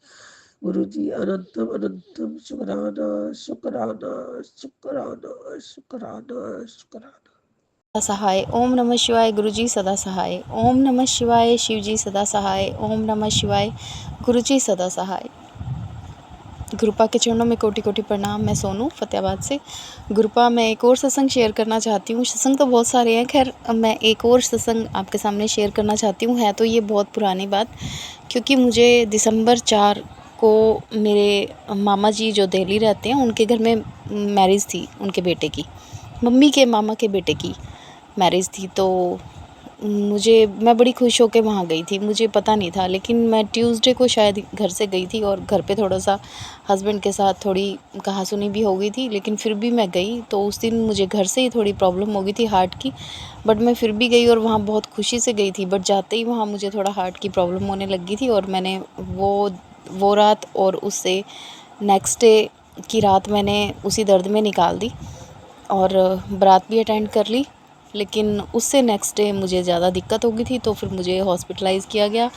[SPEAKER 6] गुरु जी अनंतम अनंतम शुक्राना शुक्राना शुक्राना शुक्राना शुक्राना।
[SPEAKER 7] सहाय। ओम नमः शिवाय, गुरु जी सदा सहाय। ओम नमः शिवाय, शिव जी सदा सहाय। ओम नमः शिवाय, गुरु जी सदा सहाय। गुरुपा के चरणों में कोटि कोटि प्रणाम। मैं सोनू फतेहाबाद से। गुरुपा, मैं एक और सत्संग शेयर करना चाहती हूँ। सत्संग तो बहुत सारे हैं, खैर मैं एक और सत्संग आपके सामने शेयर करना चाहती हूँ। है तो ये बहुत पुरानी बात, क्योंकि मुझे दिसंबर 4 को मेरे मामा जी जो दिल्ली रहते हैं उनके घर में मैरिज थी, उनके बेटे की, मम्मी के मामा के बेटे की मैरिज थी। तो मैं बड़ी खुश होकर वहाँ गई थी, मुझे पता नहीं था, लेकिन मैं ट्यूसडे को शायद घर से गई थी और घर पे थोड़ा सा हस्बैंड के साथ थोड़ी कहासुनी भी हो गई थी, लेकिन फिर भी मैं गई। तो उस दिन मुझे घर से ही थोड़ी प्रॉब्लम हो गई थी हार्ट की, बट मैं फिर भी गई और वहाँ बहुत खुशी से गई थी। बट जाते ही वहाँ मुझे थोड़ा हार्ट की प्रॉब्लम होने लगी थी और मैंने वो रात और उससे नेक्स्ट डे की रात मैंने उसी दर्द में निकाल दी और बारात भी अटेंड कर ली। लेकिन उससे नेक्स्ट डे मुझे ज़्यादा दिक्कत हो गई थी, तो फिर मुझे हॉस्पिटलाइज़ किया गया।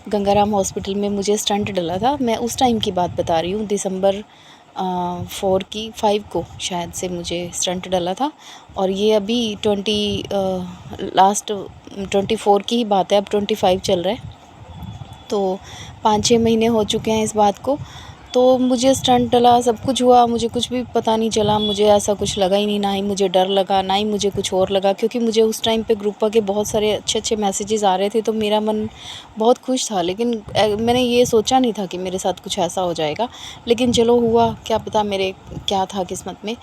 [SPEAKER 7] गंगाराम हॉस्पिटल में मुझे स्टंट डला था। मैं उस टाइम की बात बता रही हूँ, दिसंबर 5 को शायद से मुझे स्टंट डला था। और ये अभी 24 की ही बात है, अब 25 चल रहा है, तो 5-6 महीने हो चुके हैं इस बात को। तो मुझे स्टंट डला, सब कुछ हुआ, मुझे कुछ भी पता नहीं चला, मुझे ऐसा कुछ लगा ही नहीं, ना ही मुझे डर लगा, ना ही मुझे कुछ और लगा, क्योंकि मुझे उस टाइम पे ग्रुपा के बहुत सारे अच्छे अच्छे मैसेजेस आ रहे थे, तो मेरा मन बहुत खुश था। लेकिन मैंने ये सोचा नहीं था कि मेरे साथ कुछ ऐसा हो जाएगा, लेकिन चलो हुआ, क्या पता मेरे क्या था किस्मत में।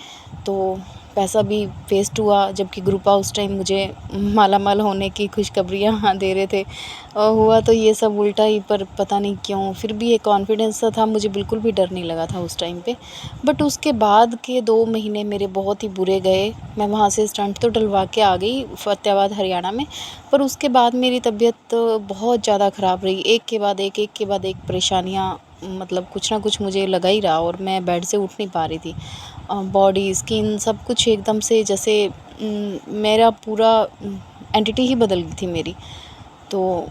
[SPEAKER 7] तो पैसा भी वेस्ट हुआ, जबकि ग्रुपा उस टाइम मुझे माला माल होने की खुशखबरियाँ दे रहे थे। हुआ तो ये सब उल्टा ही, पर पता नहीं क्यों फिर भी एक कॉन्फिडेंस सा था, मुझे बिल्कुल भी डर नहीं लगा था उस टाइम पे। बट उसके बाद के 2 महीने मेरे बहुत ही बुरे गए। मैं वहाँ से स्टंट तो डलवा के आ गई फतेहाबाद हरियाणा में, पर उसके बाद मेरी तबीयत बहुत ज़्यादा ख़राब रही। एक के बाद एक परेशानियाँ, मतलब कुछ ना कुछ मुझे लगा ही रहा और मैं बेड से उठ नहीं पा रही थी। बॉडी, स्किन सब कुछ एकदम से जैसे मेरा पूरा एंटिटी ही बदल गई थी मेरी। तो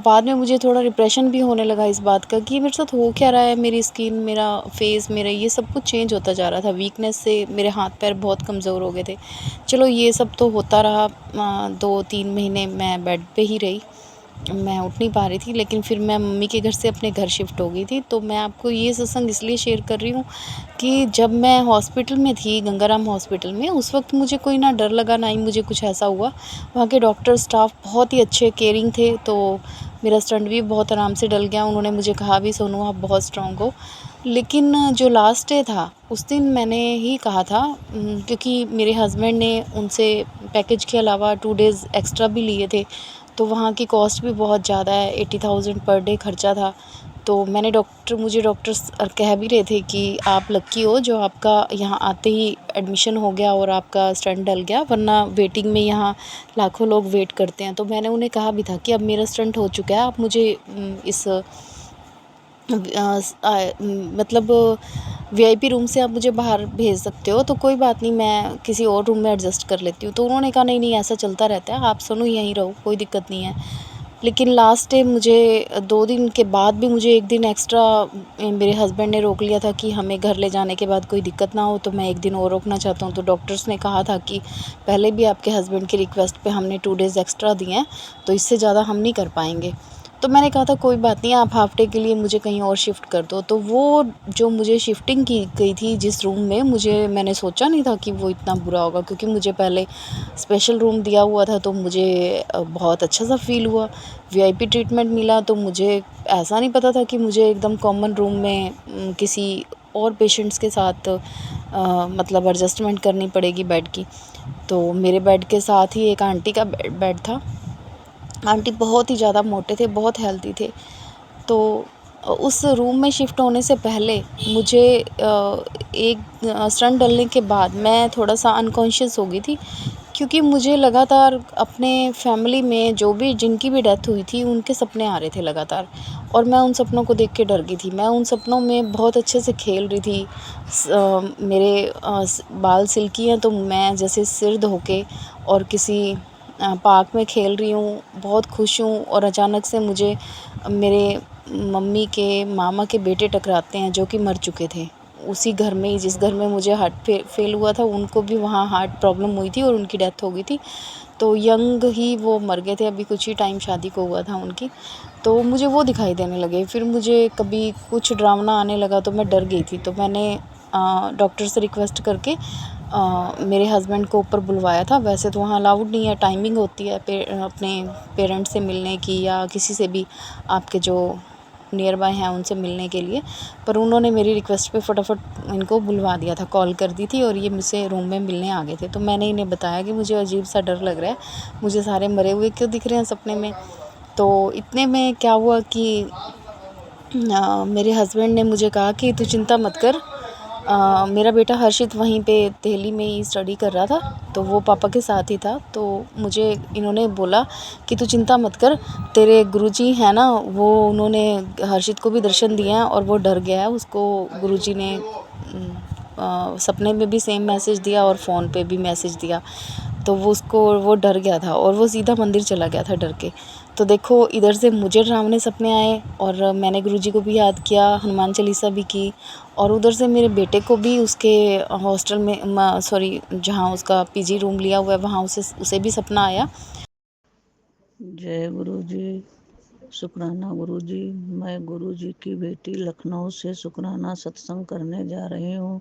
[SPEAKER 7] बाद में मुझे थोड़ा डिप्रेशन भी होने लगा इस बात का कि मेरे साथ हो क्या रहा है, मेरी स्किन, मेरा फेस, मेरा ये सब कुछ चेंज होता जा रहा था। वीकनेस से मेरे हाथ पैर बहुत कमज़ोर हो गए थे। चलो ये सब तो होता रहा। 2-3 महीने मैं बेड पे ही रही, मैं उठ नहीं पा रही थी। लेकिन फिर मैं मम्मी के घर से अपने घर शिफ्ट हो गई थी। तो मैं आपको ये सत्संग इसलिए शेयर कर रही हूँ कि जब मैं हॉस्पिटल में थी, गंगाराम हॉस्पिटल में, उस वक्त मुझे कोई ना डर लगा, ना ही मुझे कुछ ऐसा हुआ। वहाँ के डॉक्टर स्टाफ बहुत ही अच्छे, केयरिंग थे। तो मेरा स्टंट भी बहुत आराम से डल गया। उन्होंने मुझे कहा भी, सोनू आप बहुत स्ट्रॉन्ग हो। लेकिन जो लास्ट डे था उस दिन मैंने ही कहा था, क्योंकि मेरे हस्बैंड ने उनसे पैकेज के अलावा 2 डेज़ एक्स्ट्रा भी लिए थे, तो वहाँ की कॉस्ट भी बहुत ज़्यादा है, 80,000 पर डे खर्चा था। तो मुझे डॉक्टर्स कह भी रहे थे कि आप लक्की हो जो आपका यहाँ आते ही एडमिशन हो गया और आपका स्टंट डल गया, वरना वेटिंग में यहाँ लाखों लोग वेट करते हैं। तो मैंने उन्हें कहा भी था कि अब मेरा स्टंट हो चुका है, आप मुझे इस मतलब वीआईपी रूम से आप मुझे बाहर भेज सकते हो, तो कोई बात नहीं, मैं किसी और रूम में एडजस्ट कर लेती हूँ। तो उन्होंने कहा नहीं नहीं, ऐसा चलता रहता है, आप सुनो यहीं रहो, कोई दिक्कत नहीं है। लेकिन लास्ट डे मुझे 2 दिन के बाद भी मुझे 1 दिन एक्स्ट्रा मेरे हस्बैंड ने रोक लिया था कि हमें घर ले जाने के बाद कोई दिक्कत ना हो, तो मैं 1 दिन और रोकना चाहता हूँ। तो डॉक्टर्स ने कहा था कि पहले भी आपके हस्बैंड की रिक्वेस्ट पे हमने 2 डेज़ एक्स्ट्रा दिए हैं, तो इससे ज़्यादा हम नहीं कर पाएंगे। तो मैंने कहा था कोई बात नहीं, आप हाफ़ डे के लिए मुझे कहीं और शिफ्ट कर दो। तो वो जो मुझे शिफ्टिंग की गई थी जिस रूम में, मैंने सोचा नहीं था कि वो इतना बुरा होगा, क्योंकि मुझे पहले स्पेशल रूम दिया हुआ था, तो मुझे बहुत अच्छा सा फ़ील हुआ। वीआईपी ट्रीटमेंट मिला, तो मुझे ऐसा नहीं पता था कि मुझे एकदम कॉमन रूम में किसी और पेशेंट्स के साथ मतलब एडजस्टमेंट करनी पड़ेगी बेड की। तो मेरे बेड के साथ ही एक आंटी का बेड था। आंटी बहुत ही ज़्यादा मोटे थे, बहुत हेल्दी थे। तो उस रूम में शिफ्ट होने से पहले मुझे एक स्टंट डलने के बाद मैं थोड़ा-सा अनकॉन्शियस हो गई थी, क्योंकि मुझे लगातार अपने फैमिली में जो भी जिनकी भी डेथ हुई थी, उनके सपने आ रहे थे लगातार, और मैं उन सपनों को देख के डर गई थी। मैं उन सपनों में बहुत अच्छे से खेल रही थी। मेरे बाल सिल्की हैं, तो मैं जैसे सिर धो के और किसी पार्क में खेल रही हूँ, बहुत खुश हूँ, और अचानक से मुझे मेरे मम्मी के मामा के बेटे टकराते हैं, जो कि मर चुके थे। उसी घर में ही, जिस घर में मुझे हार्ट फेल हुआ था, उनको भी वहाँ हार्ट प्रॉब्लम हुई थी और उनकी डेथ हो गई थी। तो यंग ही वो मर गए थे, अभी कुछ ही टाइम शादी को हुआ था उनकी। तो मुझे वो दिखाई देने लगे। फिर मुझे कभी कुछ डरावना आने लगा तो मैं डर गई थी। तो मैंने डॉक्टर से रिक्वेस्ट करके मेरे हस्बैंड को ऊपर बुलवाया था। वैसे तो वहाँ अलाउड नहीं है, टाइमिंग होती है अपने पेरेंट्स से मिलने की, या किसी से भी आपके जो नियर बाय हैं उनसे मिलने के लिए। पर उन्होंने मेरी रिक्वेस्ट पे फटाफट इनको बुलवा दिया था, कॉल कर दी थी, और ये मुझसे रूम में मिलने आ गए थे। तो मैंने इन्हें बताया कि मुझे अजीब सा डर लग रहा है, मुझे सारे मरे हुए क्यों दिख रहे हैं सपने में। तो इतने में क्या हुआ कि मेरे हस्बैंड ने मुझे कहा कि तू चिंता मत कर। मेरा बेटा हर्षित वहीं पे दिल्ली में ही स्टडी कर रहा था, तो वो पापा के साथ ही था। तो मुझे इन्होंने बोला कि तू चिंता मत कर, तेरे गुरुजी हैं ना, वो उन्होंने हर्षित को भी दर्शन दिए हैं और वो डर गया है। उसको गुरुजी ने सपने में भी सेम मैसेज दिया और फ़ोन पे भी मैसेज दिया। तो वो डर गया था और वो सीधा मंदिर चला गया था डर के। तो देखो, इधर से मुझे डरावने सपने आए और मैंने गुरुजी को भी याद किया, हनुमान चालीसा भी की, और उधर से मेरे बेटे को भी उसके हॉस्टल में सॉरी, जहाँ उसका पीजी रूम लिया हुआ है, वहाँ उसे भी सपना आया।
[SPEAKER 8] जय गुरु जी। शुक्राना गुरु जी। मैं गुरु जी की बेटी लखनऊ से शुक्राना सत्संग करने जा रही हूँ।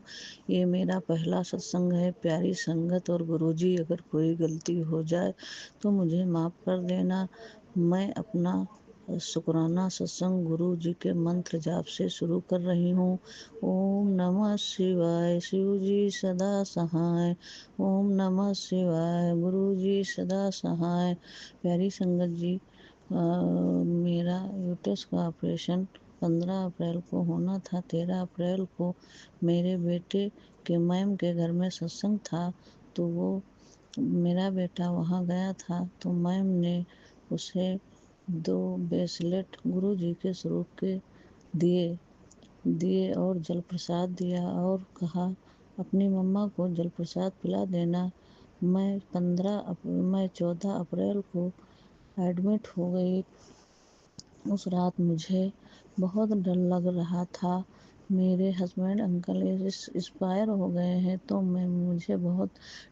[SPEAKER 8] ये मेरा पहला सत्संग है। प्यारी संगत और गुरु जी, अगर कोई गलती हो जाए तो मुझे माफ़ कर देना। मैं अपना शुक्राना सत्संग गुरु जी के मंत्र जाप से शुरू कर रही हूँ। ओम नमः शिवाय, शिव जी सदा सहाय। ओम नमः शिवाय, गुरु जी सदा सहाय। प्यारी संगत जी, मेरा यूट्रस का ऑपरेशन 15 अप्रैल को होना था। 13 अप्रैल को मेरे बेटे के मैम के घर में सत्संग था, तो वो मेरा बेटा वहाँ गया था। तो मैम ने उसे 2 ब्रेसलेट गुरु जी के स्वरूप के दिए दिए और जल प्रसाद दिया और कहा अपनी मम्मा को जल प्रसाद पिला देना। मैं 14 अप्रैल को एडमिट हो गई। उस रात मुझे बहुत डर लग रहा था। मेरे हस्बैंड अंकल एक्सपायर हो गए हैं, तो मुझे बहुत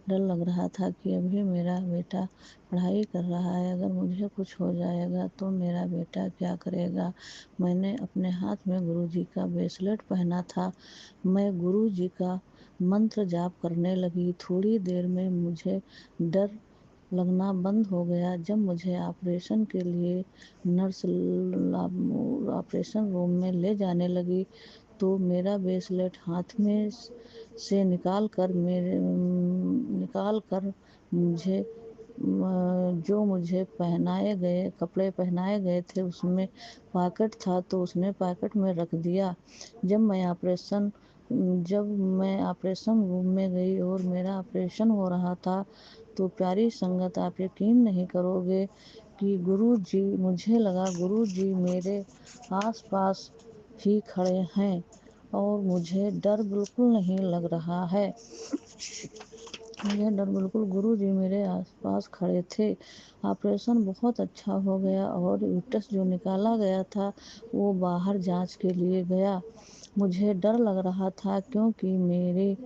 [SPEAKER 8] डर लग रहा था कि अभी मेरा बेटा पढ़ाई कर रहा है, अगर मुझे कुछ हो जाएगा तो मेरा बेटा क्या करेगा। मैंने अपने हाथ में गुरु जी का ब्रेसलेट पहना था। मैं गुरु जी का मंत्र जाप करने लगी। थोड़ी देर में मुझे डर लगना बंद हो गया। जब मुझे ऑपरेशन के लिए नर्स ऑपरेशन रूम में ले जाने लगी, तो मेरा ब्रेसलेट हाथ में से निकाल कर मुझे जो मुझे कपड़े पहनाए गए थे उसमें पॉकेट था, तो उसने पॉकेट में रख दिया। जब मैं ऑपरेशन रूम में गई और मेरा ऑपरेशन हो रहा था, तो प्यारी संगत, आप यकीन नहीं करोगे कि मुझे लगा गुरु जी मेरे आस पास ही खड़े हैं और मुझे डर बिल्कुल नहीं लग रहा है। मुझे डर बिल्कुल गुरुजी मेरे आसपास खड़े थे। ऑपरेशन बहुत अच्छा हो गया और यूट्रस जो निकाला गया था वो बाहर जांच के लिए गया। मुझे डर लग रहा था क्योंकि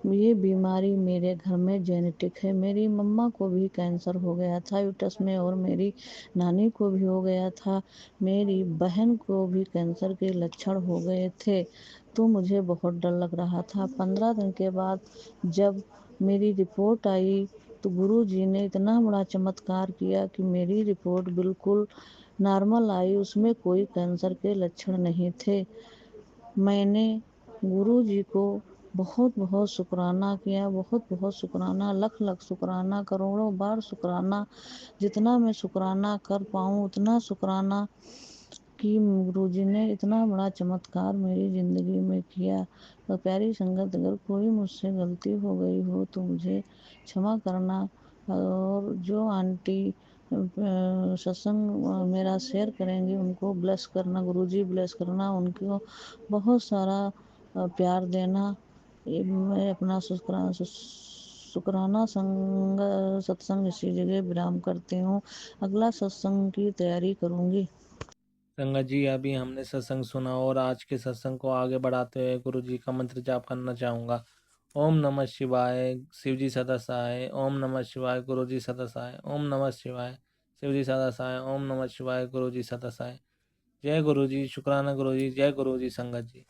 [SPEAKER 8] ये बीमारी मेरे घर में जेनेटिक है। मेरी मम्मा को भी कैंसर हो गया था यूट्रस में और मेरी नानी को भी हो गया था। मेरी बहन को भी कैंसर के लक्षण हो गए थे, तो मुझे बहुत डर लग रहा था। 15 दिन के बाद जब मेरी रिपोर्ट आई तो गुरुजी ने इतना बड़ा चमत्कार किया कि मेरी रिपोर्ट बिल्कुल नॉर्मल आई, उसमें कोई कैंसर के लक्षण नहीं थे। मैंने गुरुजी को बहुत बहुत शुक्राना किया, बहुत बहुत शुक्राना, लख लख शुक्राना, करोड़ों बार शुक्राना। जितना मैं शुक्राना कर पाऊँ उतना शुक्राना कि गुरुजी ने इतना बड़ा चमत्कार मेरी ज़िंदगी में किया। तो प्यारी संगत, अगर कोई मुझसे गलती हो गई हो तो मुझे क्षमा करना। और जो आंटी सत्संग मेरा शेयर करेंगी उनको ब्लेस करना, गुरुजी ब्लेस करना, उनको बहुत सारा प्यार देना। मैं अपना शुक्राना सत्संग इसी जगह विराम करती हूँ। अगला सत्संग की तैयारी करूँगी।
[SPEAKER 1] संगत जी, अभी हमने सत्संग सुना और आज के सत्संग को आगे बढ़ाते हुए गुरु जी का मंत्र जाप करना चाहूँगा। ओम नमः शिवाय, शिव जी सदा सहाय। ओम नमः शिवाय, गुरु जी सदा सहाय। ओम नमः शिवाय, शिव जी सदा सहाय। ओम नमः शिवाय, गुरु जी सदा सहाय। जय गुरु जी, शुक्राना गुरु जी, जय गुरु जी संगत जी।